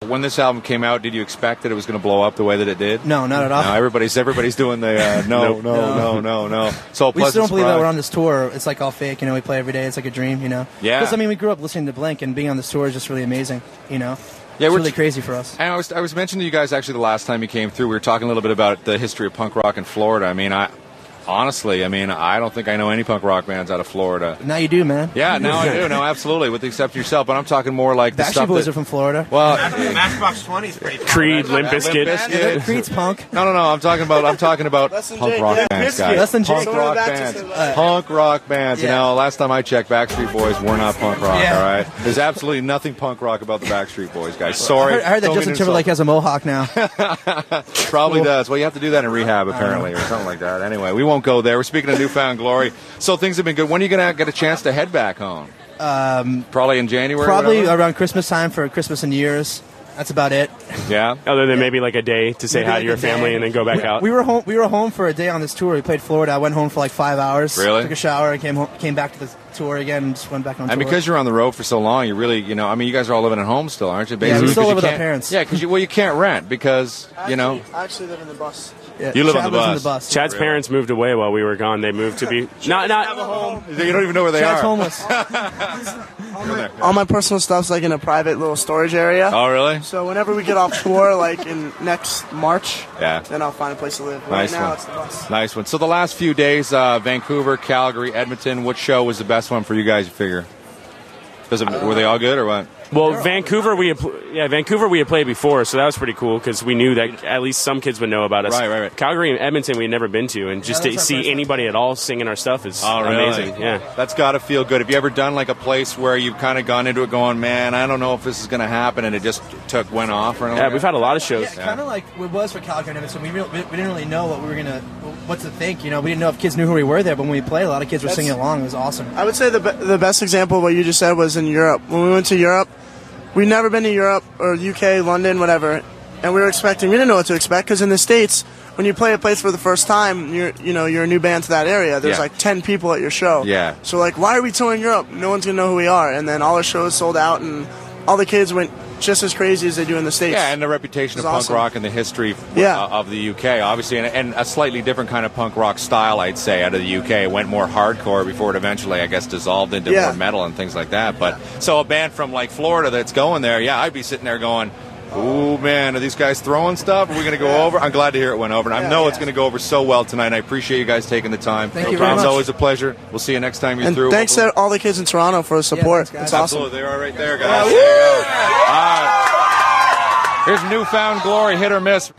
when this album came out, did you expect that it was going to blow up the way that it did? No, not at all. No, everybody's doing the no. So we still don't believe that we're on this tour. It's like all fake, we play every day. It's like a dream, Yeah. Because we grew up listening to Blink, and being on this tour is just really amazing, Yeah, it's really crazy for us. And I was mentioning to you guys actually the last time you came through. We were talking a little bit about the history of punk rock in Florida. Honestly, I don't think I know any punk rock bands out of Florida. Now you do, man. Yeah, now I do. No, absolutely, with the exception of yourself. But I'm talking more like the Backstreet stuff Boys are from Florida. Well, Matchbox 20 is pretty fun. Creed, Limp Bizkit. Creed's punk. No. I'm talking about punk rock bands, guys. Less than Jake. Punk rock bands. Punk rock bands. Yeah. Last time I checked, Backstreet Boys were not punk rock. Yeah. All right. There's absolutely nothing punk rock about the Backstreet Boys, guys. Sorry. I heard that Justin Timberlake has a mohawk now. Probably does. Well, you have to do that in rehab apparently, or something like that. Anyway, we won't go there. We're speaking of Newfound Glory. So things have been good. When are you going to get a chance to head back home? Probably in January? Probably around Christmas time for Christmas and New Year's. That's about it. Yeah. Other than maybe like a day to say hi to your family and then go back out. We were home for a day on this tour. We played Florida. I went home for like 5 hours. Really? Took a shower and came back to the tour again and just went back on tour. And because you're on the road for so long, you really, you guys are all living at home still, aren't you? Basically, we still live with our parents. Yeah, because you can't rent because, I actually live in the bus. Yeah, you live Chad on the lives bus. Chad's parents moved away while we were gone. They moved to be not have a home. You don't even know where they Chad's are. homeless. All my personal stuff's like in a private little storage area. Oh, really? So whenever we get off tour, like in next March, yeah, then I'll find a place to live. Nice right now, one. it's the bus. Nice one. So the last few days, Vancouver, Calgary, Edmonton. Which show was the best one for you guys? You figure? Were they all good or what? Well, Vancouver we had played before, so that was pretty cool because we knew that at least some kids would know about us. Right. Calgary and Edmonton we had never been to, and just to see anybody at all singing our stuff is amazing. Yeah, that's got to feel good. Have you ever done like a place where you've kind of gone into it going, man, I don't know if this is going to happen, and it just went off? Or we've had a lot of shows. Yeah, kind of like it was for Calgary and Edmonton. We didn't really know what to think. We didn't know if kids knew who we were there, but when we played, a lot of kids were singing along. It was awesome. I would say the best example of what you just said was in Europe. When we went to Europe, we'd never been to Europe or UK, London, whatever, and we didn't know what to expect because in the States, when you play a place for the first time, you're a new band to that area. There's like 10 people at your show. Yeah. So like, why are we touring Europe? No one's gonna know who we are. And then all our shows sold out, and all the kids went just as crazy as they do in the States. Yeah, and the reputation of punk rock and the history of the UK, obviously, and a slightly different kind of punk rock style, I'd say, out of the UK. It went more hardcore before it eventually, I guess, dissolved into more metal and things like that. But so a band from like Florida that's going there, I'd be sitting there going, oh man, are these guys throwing stuff? Are we going to go over? I'm glad to hear it went over, and I know it's going to go over so well tonight. I appreciate you guys taking the time. Thank you very much. It's always a pleasure. We'll see you next time you're through. Thanks to all the kids in Toronto for the support. Thanks, it's awesome. Absolutely, they are right there, guys. There you go. Here's Newfound Glory, hit or miss.